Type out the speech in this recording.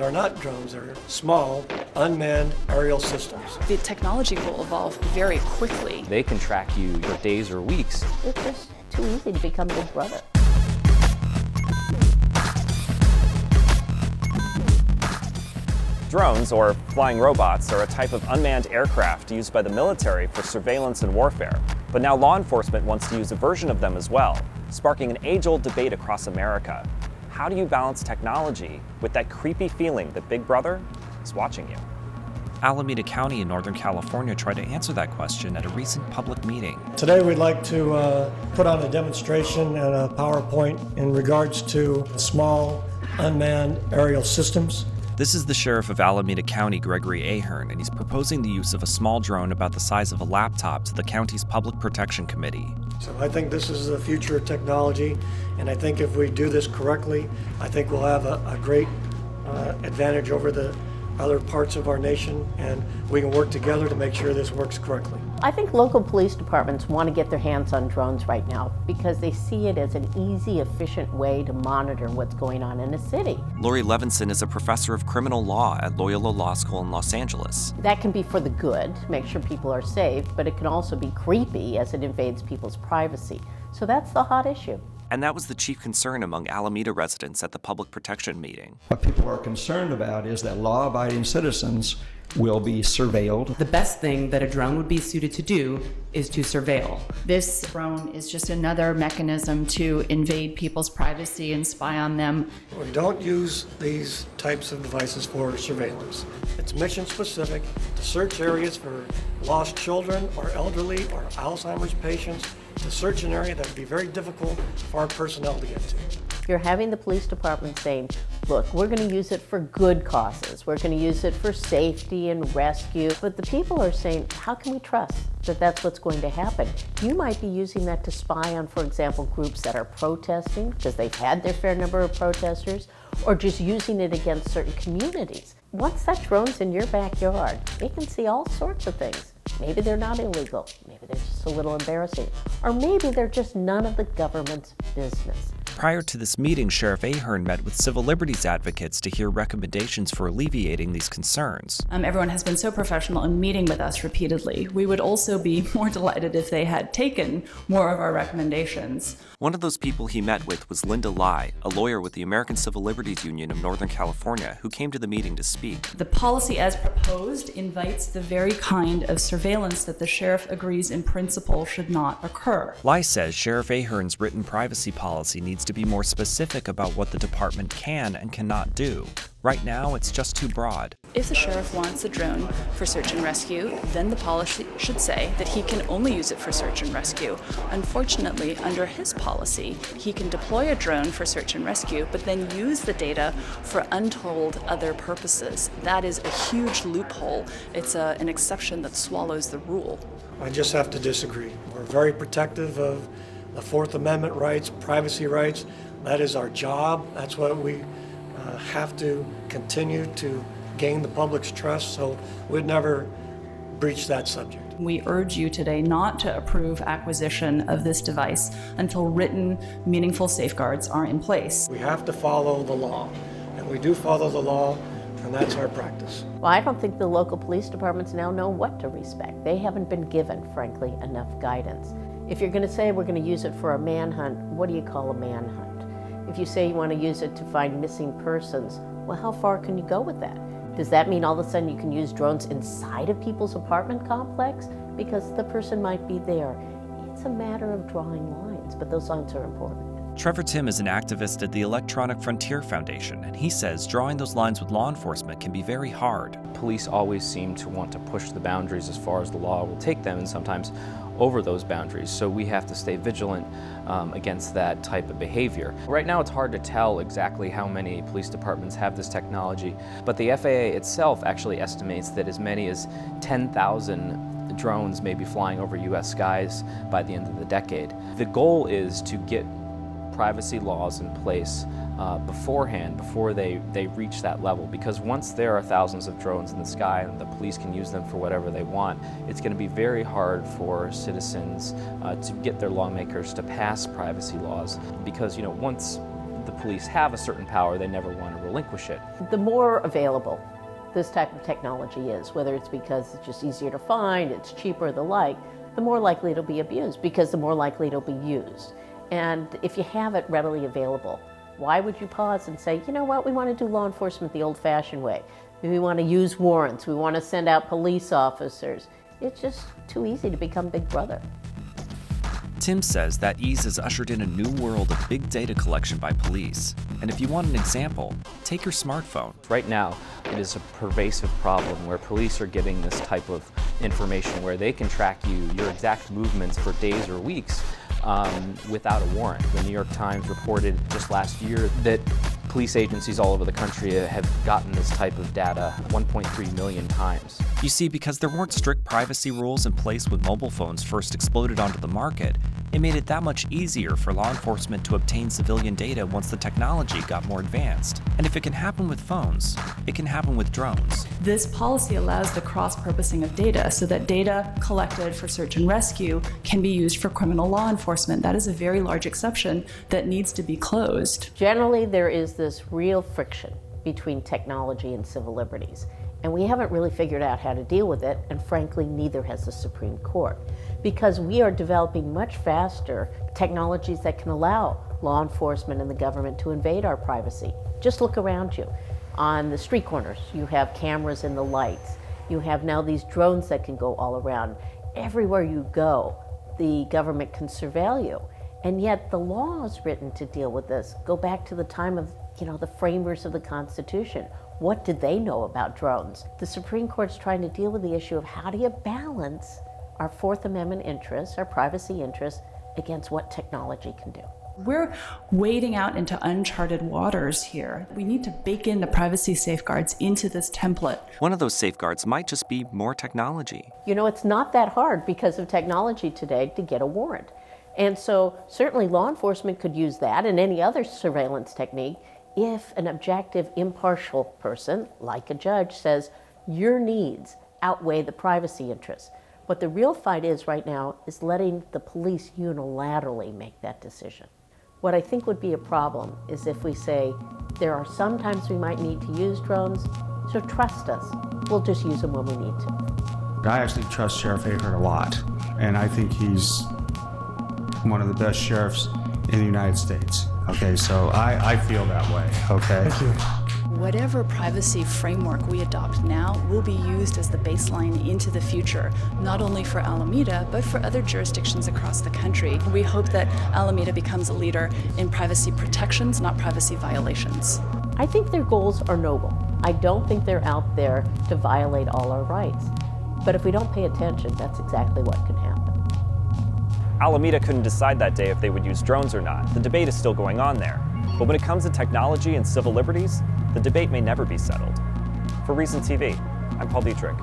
are not drones. They're small, unmanned aerial systems. The technology will evolve very quickly. They can track you for days or weeks. It's just too easy to become Big Brother. Drones, or flying robots, are a type of unmanned aircraft used by the military for surveillance and warfare. But now law enforcement wants to use a version of them as well, sparking an age-old debate across America. How do you balance technology with that creepy feeling that Big Brother is watching you? Alameda County in Northern California tried to answer that question at a recent public meeting. Today we'd like to put on a demonstration and a PowerPoint in regards to small unmanned aerial systems. This is the Sheriff of Alameda County, Gregory Ahern, and he's proposing the use of a small drone about the size of a laptop to the county's Public Protection Committee. So I think this is the future of technology, and I think if we do this correctly, I think we'll have a great advantage over the other parts of our nation, and we can work together to make sure this works correctly. I think local police departments want to get their hands on drones right now because they see it as an easy, efficient way to monitor what's going on in a city. Lori Levinson is a professor of criminal law at Loyola Law School in Los Angeles. That can be for the good, make sure people are safe, but it can also be creepy as it invades people's privacy. So that's the hot issue. And that was the chief concern among Alameda residents at the public protection meeting. What people are concerned about is that law-abiding citizens will be surveilled. The best thing that a drone would be suited to do is to surveil. This drone is just another mechanism to invade people's privacy and spy on them. We don't use these types of devices for surveillance. It's mission specific to search areas for lost children or elderly or Alzheimer's patients, to search an area that would be very difficult for our personnel to get to. You're having the police department saying, look, we're going to use it for good causes. We're going to use it for safety and rescue. But the people are saying, how can we trust that that's what's going to happen? You might be using that to spy on, for example, groups that are protesting because they've had their fair number of protesters, or just using it against certain communities. Once that drone's in your backyard, they can see all sorts of things. Maybe they're not illegal, maybe they're just a little embarrassing, or maybe they're just none of the government's business. Prior to this meeting, Sheriff Ahern met with civil liberties advocates to hear recommendations for alleviating these concerns. Everyone has been so professional in meeting with us repeatedly. We would also be more delighted if they had taken more of our recommendations. One of those people he met with was Linda Lai, a lawyer with the American Civil Liberties Union of Northern California, who came to the meeting to speak. The policy as proposed invites the very kind of surveillance that the sheriff agrees in principle should not occur. Lai says Sheriff Ahern's written privacy policy needs to be more specific about what the department can and cannot do. Right now, it's just too broad. If the sheriff wants a drone for search and rescue, then the policy should say that he can only use it for search and rescue. Unfortunately, under his policy, he can deploy a drone for search and rescue, but then use the data for untold other purposes. That is a huge loophole. It's an exception that swallows the rule. I just have to disagree. We're very protective of the Fourth Amendment rights, privacy rights. That is our job. That's what we have to continue to gain the public's trust, so we'd never breach that subject. We urge you today not to approve acquisition of this device until written, meaningful safeguards are in place. We have to follow the law, and we do follow the law, and that's our practice. Well, I don't think the local police departments now know what to respect. They haven't been given, frankly, enough guidance. If you're going to say we're going to use it for a manhunt, what do you call a manhunt? If you say you want to use it to find missing persons, well, how far can you go with that? Does that mean all of a sudden you can use drones inside of people's apartment complex? Because the person might be there. It's a matter of drawing lines, but those lines are important. Trevor Tim is an activist at the Electronic Frontier Foundation, and he says drawing those lines with law enforcement can be very hard. Police always seem to want to push the boundaries as far as the law will take them, and sometimes over those boundaries. So we have to stay vigilant against that type of behavior. Right now it's hard to tell exactly how many police departments have this technology, but the FAA itself actually estimates that as many as 10,000 drones may be flying over U.S. skies by the end of the decade. The goal is to get privacy laws in place beforehand, before they reach that level, because once there are thousands of drones in the sky and the police can use them for whatever they want, it's going to be very hard for citizens to get their lawmakers to pass privacy laws, because once the police have a certain power, they never want to relinquish it. The more available this type of technology is, whether it's because it's just easier to find, it's cheaper, the like, the more likely it'll be abused because the more likely it'll be used. And if you have it readily available, why would you pause and say, you know what, we want to do law enforcement the old-fashioned way. We want to use warrants, we want to send out police officers. It's just too easy to become Big Brother. Tim says that ease has ushered in a new world of big data collection by police. And if you want an example, take your smartphone. Right now, it is a pervasive problem where police are getting this type of information where they can track your exact movements for days or weeks without a warrant. The New York Times reported just last year that police agencies all over the country have gotten this type of data 1.3 million times. You see, because there weren't strict privacy rules in place when mobile phones first exploded onto the market, it made it that much easier for law enforcement to obtain civilian data once the technology got more advanced. And if it can happen with phones, it can happen with drones. This policy allows the cross-purposing of data so that data collected for search and rescue can be used for criminal law enforcement. That is a very large exception that needs to be closed. Generally, there is this real friction between technology and civil liberties. And we haven't really figured out how to deal with it, and frankly, neither has the Supreme Court. Because we are developing much faster technologies that can allow law enforcement and the government to invade our privacy. Just look around you. On the street corners, you have cameras in the lights. You have now these drones that can go all around. Everywhere you go, the government can surveil you. And yet the laws written to deal with this go back to the time of, the framers of the Constitution. What did they know about drones? The Supreme Court's trying to deal with the issue of how do you balance our Fourth Amendment interests, our privacy interests, against what technology can do. We're wading out into uncharted waters here. We need to bake in the privacy safeguards into this template. One of those safeguards might just be more technology. It's not that hard because of technology today to get a warrant. And so certainly law enforcement could use that and any other surveillance technique if an objective, impartial person, like a judge, says your needs outweigh the privacy interests. What the real fight is right now is letting the police unilaterally make that decision. What I think would be a problem is if we say, there are some times we might need to use drones, so trust us. We'll just use them when we need to. I actually trust Sheriff Ahern a lot, and I think he's one of the best sheriffs in the United States. Okay, so I feel that way, okay? Thank you. Whatever privacy framework we adopt now will be used as the baseline into the future, not only for Alameda, but for other jurisdictions across the country. We hope that Alameda becomes a leader in privacy protections, not privacy violations. I think their goals are noble. I don't think they're out there to violate all our rights. But if we don't pay attention, that's exactly what can happen. Alameda couldn't decide that day if they would use drones or not. The debate is still going on there. But when it comes to technology and civil liberties, the debate may never be settled. For Reason TV, I'm Paul Dietrich.